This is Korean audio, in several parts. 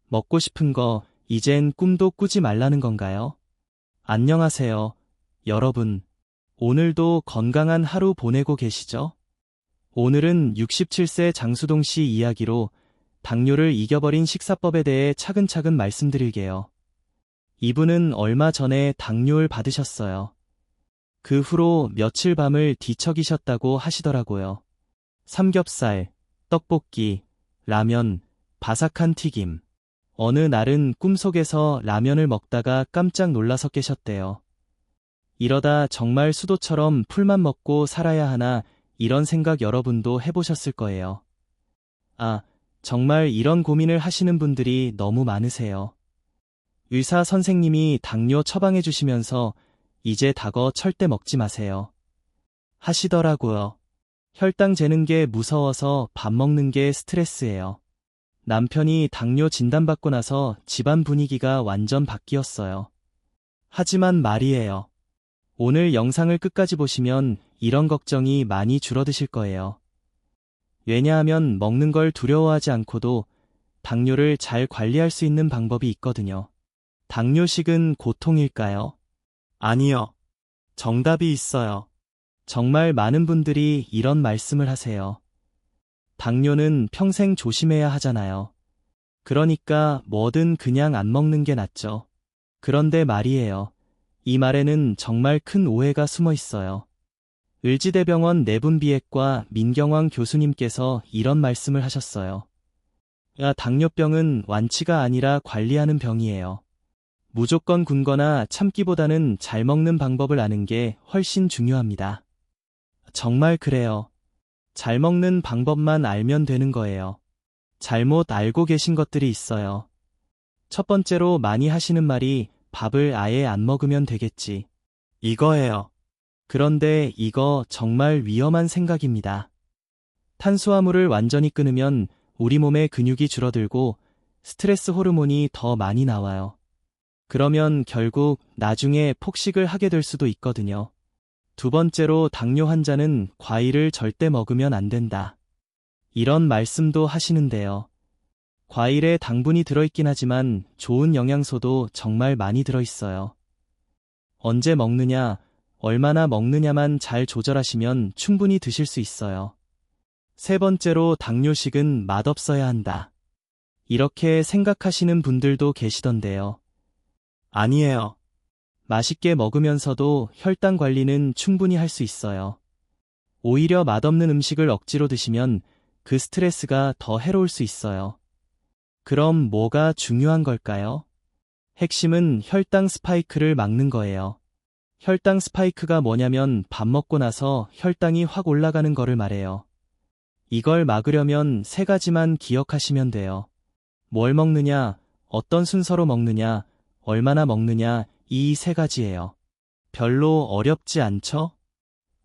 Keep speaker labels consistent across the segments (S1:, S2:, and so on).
S1: 먹고 싶은 거 이젠 꿈도 꾸지 말라는 건가요? 안녕하세요, 여러분. 오늘도 건강한 하루 보내고 계시죠? 오늘은 67세 장수동 씨 이야기로 당뇨를 이겨버린 식사법에 대해 차근차근 말씀드릴게요. 이분은 얼마 전에 당뇨를 받으셨어요. 그 후로 며칠 밤을 뒤척이셨다고 하시더라고요. 삼겹살, 떡볶이, 라면, 바삭한 튀김. 어느 날은 꿈속에서 라면을 먹다가 깜짝 놀라서 깨셨대요. 이러다 정말 수도처럼 풀만 먹고 살아야 하나 이런 생각 여러분도 해보셨을 거예요. 아, 정말 이런 고민을 하시는 분들이 너무 많으세요. 의사 선생님이 당뇨 처방해 주시면서 이제 닭어 절대 먹지 마세요 하시더라고요. 혈당 재는 게 무서워서 밥 먹는 게 스트레스예요. 남편이 당뇨 진단받고 나서 집안 분위기가 완전 바뀌었어요. 하지만 말이에요. 오늘 영상을 끝까지 보시면 이런 걱정이 많이 줄어드실 거예요. 왜냐하면 먹는 걸 두려워하지 않고도 당뇨를 잘 관리할 수 있는 방법이 있거든요. 당뇨식은 고통일까요? 아니요. 정답이 있어요. 정말 많은 분들이 이런 말씀을 하세요. 당뇨는 평생 조심해야 하잖아요. 그러니까 뭐든 그냥 안 먹는 게 낫죠. 그런데 말이에요. 이 말에는 정말 큰 오해가 숨어 있어요. 을지대병원 내분비핵과 민경환 교수님께서 이런 말씀을 하셨어요. 당뇨병은 완치가 아니라 관리하는 병이에요. 무조건 굶거나 참기보다는 잘 먹는 방법을 아는 게 훨씬 중요합니다. 정말 그래요. 잘 먹는 방법만 알면 되는 거예요. 잘못 알고 계신 것들이 있어요. 첫 번째로 많이 하시는 말이 밥을 아예 안 먹으면 되겠지. 이거예요. 그런데 이거 정말 위험한 생각입니다. 탄수화물을 완전히 끊으면 우리 몸의 근육이 줄어들고 스트레스 호르몬이 더 많이 나와요. 그러면 결국 나중에 폭식을 하게 될 수도 있거든요. 두 번째로 당뇨 환자는 과일을 절대 먹으면 안 된다. 이런 말씀도 하시는데요. 과일에 당분이 들어있긴 하지만 좋은 영양소도 정말 많이 들어있어요. 언제 먹느냐, 얼마나 먹느냐만 잘 조절하시면 충분히 드실 수 있어요. 세 번째로 당뇨식은 맛없어야 한다. 이렇게 생각하시는 분들도 계시던데요. 아니에요. 맛있게 먹으면서도 혈당 관리는 충분히 할 수 있어요. 오히려 맛없는 음식을 억지로 드시면 그 스트레스가 더 해로울 수 있어요. 그럼 뭐가 중요한 걸까요? 핵심은 혈당 스파이크를 막는 거예요. 혈당 스파이크가 뭐냐면 밥 먹고 나서 혈당이 확 올라가는 거를 말해요. 이걸 막으려면 세 가지만 기억하시면 돼요. 뭘 먹느냐, 어떤 순서로 먹느냐, 얼마나 먹느냐, 이 세 가지예요. 별로 어렵지 않죠?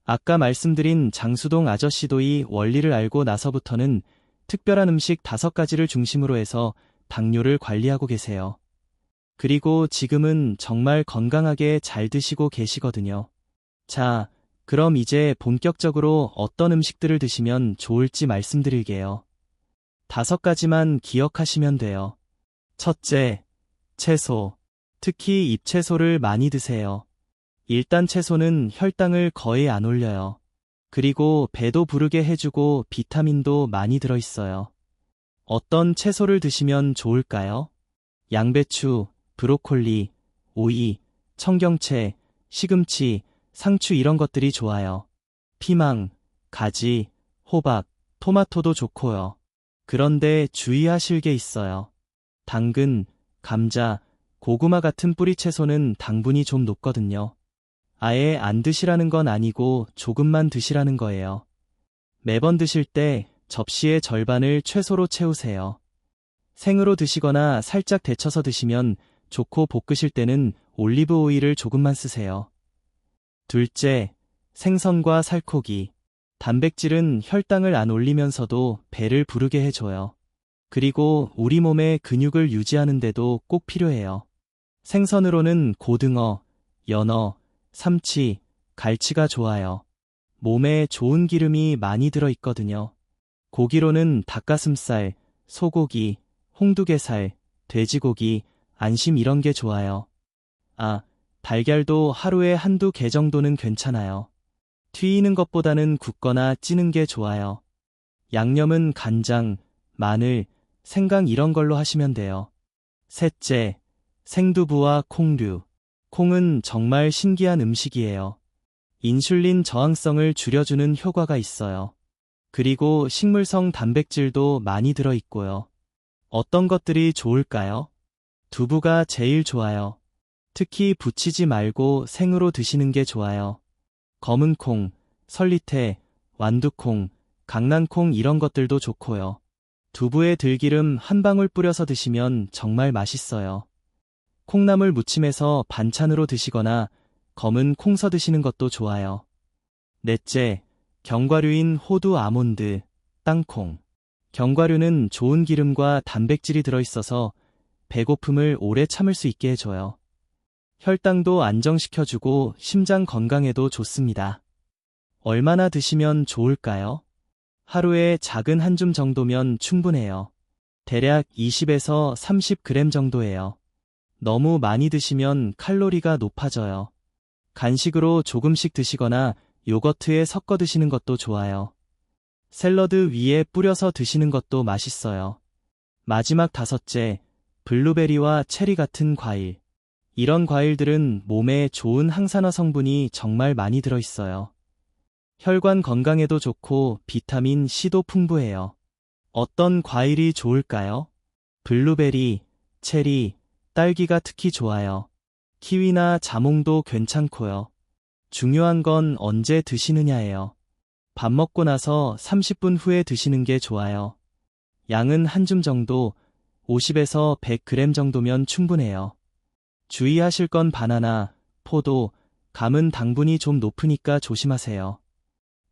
S1: 아까 말씀드린 장수동 아저씨도 이 원리를 알고 나서부터는 특별한 음식 5가지를 중심으로 해서 당뇨를 관리하고 계세요. 그리고 지금은 정말 건강하게 잘 드시고 계시거든요. 자, 그럼 이제 본격적으로 어떤 음식들을 드시면 좋을지 말씀드릴게요. 5가지만 기억하시면 돼요. 첫째, 채소. 특히 잎채소를 많이 드세요. 일단 채소는 혈당을 거의 안 올려요. 그리고 배도 부르게 해주고 비타민도 많이 들어있어요. 어떤 채소를 드시면 좋을까요? 양배추, 브로콜리, 오이, 청경채, 시금치, 상추 이런 것들이 좋아요. 피망, 가지, 호박, 토마토도 좋고요. 그런데 주의하실 게 있어요. 당근, 감자, 고구마 같은 뿌리 채소는 당분이 좀 높거든요. 아예 안 드시라는 건 아니고 조금만 드시라는 거예요. 매번 드실 때 접시의 절반을 채소로 채우세요. 생으로 드시거나 살짝 데쳐서 드시면 좋고 볶으실 때는 올리브 오일을 조금만 쓰세요. 둘째, 생선과 살코기. 단백질은 혈당을 안 올리면서도 배를 부르게 해줘요. 그리고 우리 몸의 근육을 유지하는데도 꼭 필요해요. 생선으로는 고등어, 연어, 삼치, 갈치가 좋아요. 몸에 좋은 기름이 많이 들어있거든요. 고기로는 닭가슴살, 소고기, 홍두개살, 돼지고기, 안심 이런 게 좋아요. 아, 달걀도 하루에 한두 개 정도는 괜찮아요. 튀기는 것보다는 굽거나 찌는 게 좋아요. 양념은 간장, 마늘, 생강 이런 걸로 하시면 돼요. 셋째, 생두부와 콩류. 콩은 정말 신기한 음식이에요. 인슐린 저항성을 줄여주는 효과가 있어요. 그리고 식물성 단백질도 많이 들어있고요. 어떤 것들이 좋을까요? 두부가 제일 좋아요. 특히 부치지 말고 생으로 드시는 게 좋아요. 검은콩, 설리태, 완두콩, 강낭콩 이런 것들도 좋고요. 두부에 들기름 한 방울 뿌려서 드시면 정말 맛있어요. 콩나물 무침해서 반찬으로 드시거나 검은 콩 서 드시는 것도 좋아요. 넷째, 견과류인 호두 아몬드, 땅콩. 견과류는 좋은 기름과 단백질이 들어있어서 배고픔을 오래 참을 수 있게 해줘요. 혈당도 안정시켜주고 심장 건강에도 좋습니다. 얼마나 드시면 좋을까요? 하루에 작은 한 줌 정도면 충분해요. 대략 20에서 30g 정도예요. 너무 많이 드시면 칼로리가 높아져요. 간식으로 조금씩 드시거나 요거트에 섞어 드시는 것도 좋아요. 샐러드 위에 뿌려서 드시는 것도 맛있어요. 마지막 다섯째, 블루베리와 체리 같은 과일. 이런 과일들은 몸에 좋은 항산화 성분이 정말 많이 들어있어요. 혈관 건강에도 좋고 비타민 C도 풍부해요. 어떤 과일이 좋을까요? 블루베리, 체리, 딸기가 특히 좋아요. 키위나 자몽도 괜찮고요. 중요한 건 언제 드시느냐예요. 밥 먹고 나서 30분 후에 드시는 게 좋아요. 양은 한 줌 정도, 50에서 100g 정도면 충분해요. 주의하실 건 바나나, 포도, 감은 당분이 좀 높으니까 조심하세요.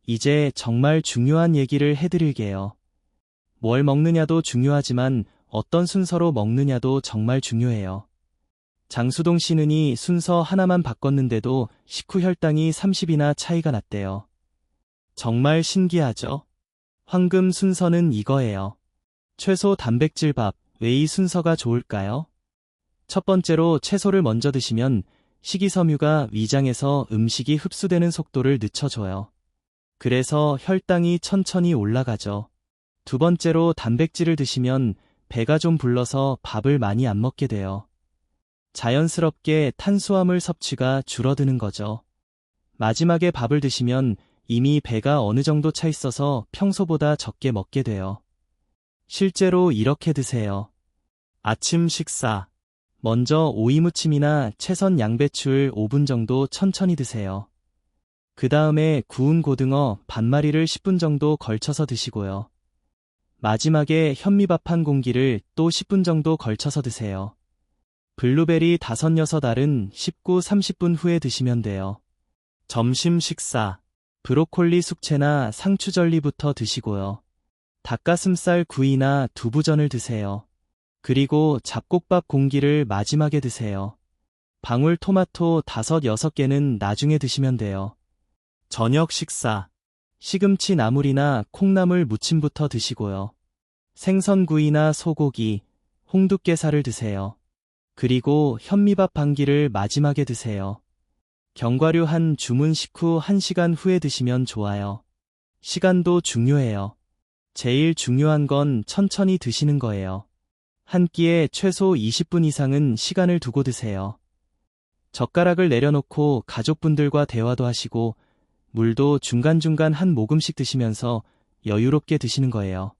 S1: 이제 정말 중요한 얘기를 해드릴게요. 뭘 먹느냐도 중요하지만 어떤 순서로 먹느냐도 정말 중요해요. 장수동 씨는이 순서 하나만 바꿨는데도 식후 혈당이 30이나 차이가 났대요. 정말 신기하죠? 황금 순서는 이거예요. 채소 단백질 밥, 왜 이 순서가 좋을까요? 첫 번째로 채소를 먼저 드시면 식이섬유가 위장에서 음식이 흡수되는 속도를 늦춰줘요. 그래서 혈당이 천천히 올라가죠. 두 번째로 단백질을 드시면 배가 좀 불러서 밥을 많이 안 먹게 돼요. 자연스럽게 탄수화물 섭취가 줄어드는 거죠. 마지막에 밥을 드시면 이미 배가 어느 정도 차 있어서 평소보다 적게 먹게 돼요. 실제로 이렇게 드세요. 아침 식사. 먼저 오이무침이나 채선 양배추를 5분 정도 천천히 드세요. 그 다음에 구운 고등어 반마리를 10분 정도 걸쳐서 드시고요. 마지막에 현미밥 한 공기를 또 10분 정도 걸쳐서 드세요. 블루베리 5, 6알은 19, 30분 후에 드시면 돼요. 점심 식사. 브로콜리 숙채나 상추절리부터 드시고요. 닭가슴살 구이나 두부전을 드세요. 그리고 잡곡밥 공기를 마지막에 드세요. 방울토마토 5, 6개는 나중에 드시면 돼요. 저녁 식사. 시금치 나물이나 콩나물 무침부터 드시고요. 생선구이나 소고기, 홍두깨살을 드세요. 그리고 현미밥 반기를 마지막에 드세요. 견과류 한 줌은 식후 1시간 후에 드시면 좋아요. 시간도 중요해요. 제일 중요한 건 천천히 드시는 거예요. 한 끼에 최소 20분 이상은 시간을 두고 드세요. 젓가락을 내려놓고 가족분들과 대화도 하시고 물도 중간중간 한 모금씩 드시면서 여유롭게 드시는 거예요.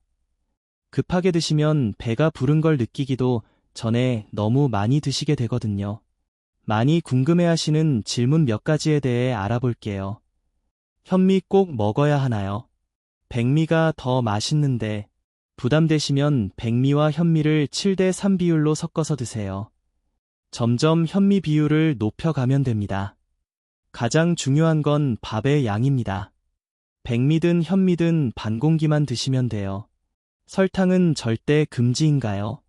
S1: 급하게 드시면 배가 부른 걸 느끼기도 전에 너무 많이 드시게 되거든요. 많이 궁금해하시는 질문 몇 가지에 대해 알아볼게요. 현미 꼭 먹어야 하나요? 백미가 더 맛있는데 부담되시면 백미와 현미를 7대3 비율로 섞어서 드세요. 점점 현미 비율을 높여가면 됩니다. 가장 중요한 건 밥의 양입니다. 백미든 현미든 반 공기만 드시면 돼요. 설탕은 절대 금지인가요?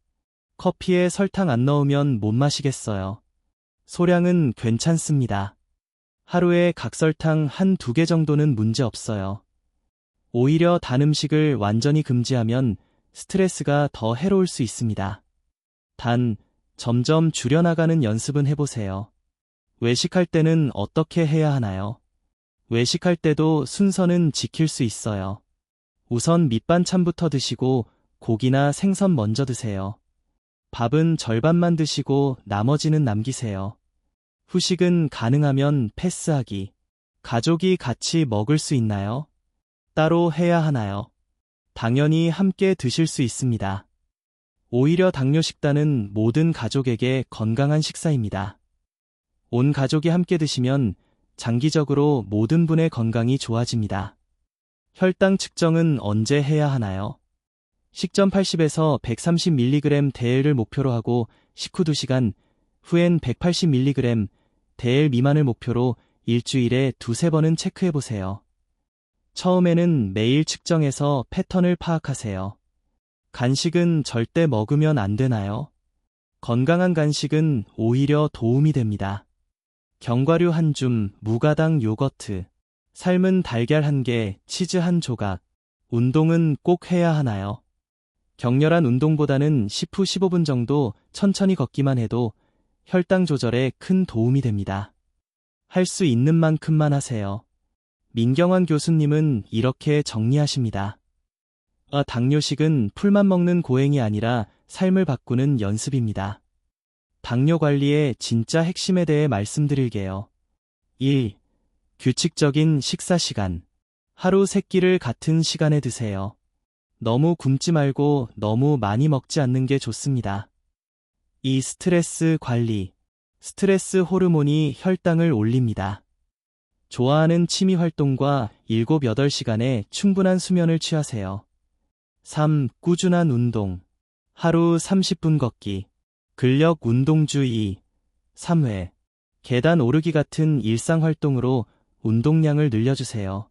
S1: 커피에 설탕 안 넣으면 못 마시겠어요. 소량은 괜찮습니다. 하루에 각설탕 한 2개 정도는 문제 없어요. 오히려 단 음식을 완전히 금지하면 스트레스가 더 해로울 수 있습니다. 단, 점점 줄여나가는 연습은 해보세요. 외식할 때는 어떻게 해야 하나요? 외식할 때도 순서는 지킬 수 있어요. 우선 밑반찬부터 드시고 고기나 생선 먼저 드세요. 밥은 절반만 드시고 나머지는 남기세요. 후식은 가능하면 패스하기. 가족이 같이 먹을 수 있나요? 따로 해야 하나요? 당연히 함께 드실 수 있습니다. 오히려 당뇨 식단은 모든 가족에게 건강한 식사입니다. 온 가족이 함께 드시면 장기적으로 모든 분의 건강이 좋아집니다. 혈당 측정은 언제 해야 하나요? 식전 80에서 130mg 대엘을 목표로 하고 식후 2시간 후엔 180mg 대엘 미만을 목표로 일주일에 2-3번은 체크해보세요. 처음에는 매일 측정해서 패턴을 파악하세요. 간식은 절대 먹으면 안 되나요? 건강한 간식은 오히려 도움이 됩니다. 견과류 한 줌, 무가당 요거트, 삶은 달걀 1개, 치즈 1조각. 운동은 꼭 해야 하나요? 격렬한 운동보다는 10후 15분 정도 천천히 걷기만 해도 혈당 조절에 큰 도움이 됩니다. 할 수 있는 만큼만 하세요. 민경환 교수님은 이렇게 정리하십니다. 당뇨식은 풀만 먹는 고행이 아니라 삶을 바꾸는 연습입니다. 당뇨 관리의 진짜 핵심에 대해 말씀드릴게요. 1. 규칙적인 식사 시간. 하루 3끼를 같은 시간에 드세요. 너무 굶지 말고 너무 많이 먹지 않는 게 좋습니다. 2. 스트레스 관리. 스트레스 호르몬이 혈당을 올립니다. 좋아하는 취미 활동과 7-8시간의 충분한 수면을 취하세요. 3. 꾸준한 운동. 하루 30분 걷기. 근력 운동주 2. 3회. 계단 오르기 같은 일상 활동으로 운동량을 늘려주세요.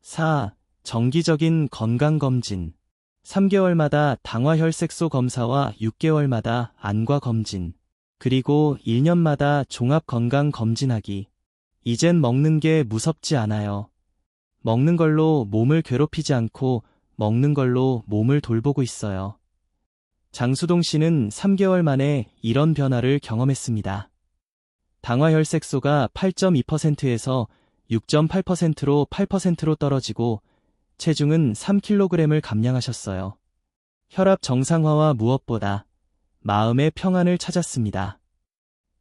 S1: 4. 정기적인 건강검진. 3개월마다 당화혈색소 검사와 6개월마다 안과 검진, 그리고 1년마다 종합건강검진하기. 이젠 먹는 게 무섭지 않아요. 먹는 걸로 몸을 괴롭히지 않고 먹는 걸로 몸을 돌보고 있어요. 장수동 씨는 3개월 만에 이런 변화를 경험했습니다. 당화혈색소가 8.2%에서 6.8%로 8%로 떨어지고 체중은 3kg을 감량하셨어요. 혈압 정상화와 무엇보다 마음의 평안을 찾았습니다.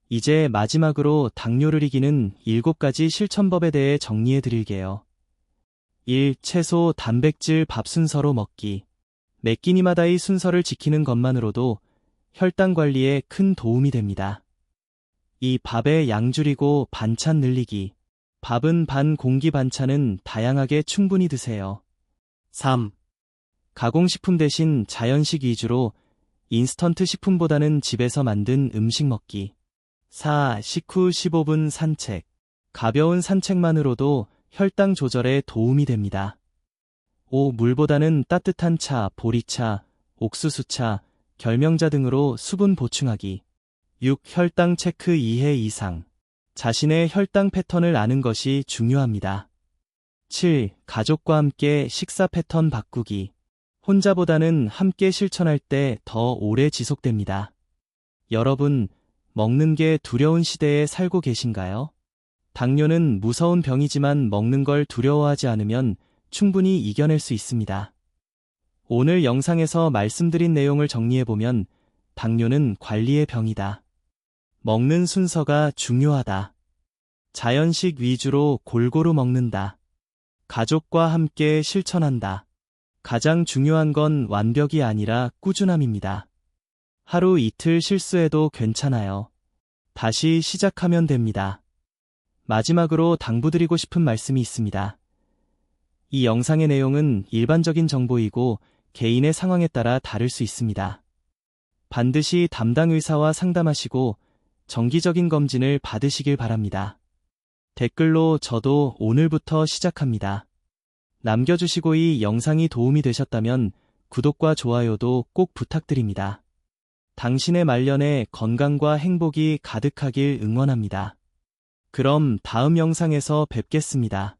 S1: 이제 마지막으로 당뇨를 이기는 7가지 실천법에 대해 정리해 드릴게요. 1. 채소, 단백질, 밥 순서로 먹기. 매 끼니마다 이 순서를 지키는 것만으로도 혈당 관리에 큰 도움이 됩니다. 2. 밥의 양 줄이고 반찬 늘리기. 밥은 반 공기, 반찬은 다양하게 충분히 드세요. 3. 가공식품 대신 자연식 위주로 인스턴트 식품보다는 집에서 만든 음식 먹기. 4. 식후 15분 산책. 가벼운 산책만으로도 혈당 조절에 도움이 됩니다. 5. 물보다는 따뜻한 차, 보리차, 옥수수차, 결명자 등으로 수분 보충하기. 6. 혈당 체크 2회 이상. 자신의 혈당 패턴을 아는 것이 중요합니다. 7. 가족과 함께 식사 패턴 바꾸기. 혼자보다는 함께 실천할 때 더 오래 지속됩니다. 여러분, 먹는 게 두려운 시대에 살고 계신가요? 당뇨는 무서운 병이지만 먹는 걸 두려워하지 않으면 충분히 이겨낼 수 있습니다. 오늘 영상에서 말씀드린 내용을 정리해보면 당뇨는 관리의 병이다. 먹는 순서가 중요하다. 자연식 위주로 골고루 먹는다. 가족과 함께 실천한다. 가장 중요한 건 완벽이 아니라 꾸준함입니다. 하루 이틀 실수해도 괜찮아요. 다시 시작하면 됩니다. 마지막으로 당부드리고 싶은 말씀이 있습니다. 이 영상의 내용은 일반적인 정보이고 개인의 상황에 따라 다를 수 있습니다. 반드시 담당 의사와 상담하시고 정기적인 검진을 받으시길 바랍니다. 댓글로 저도 오늘부터 시작합니다. 남겨주시고 이 영상이 도움이 되셨다면 구독과 좋아요도 꼭 부탁드립니다. 당신의 말년에 건강과 행복이 가득하길 응원합니다. 그럼 다음 영상에서 뵙겠습니다.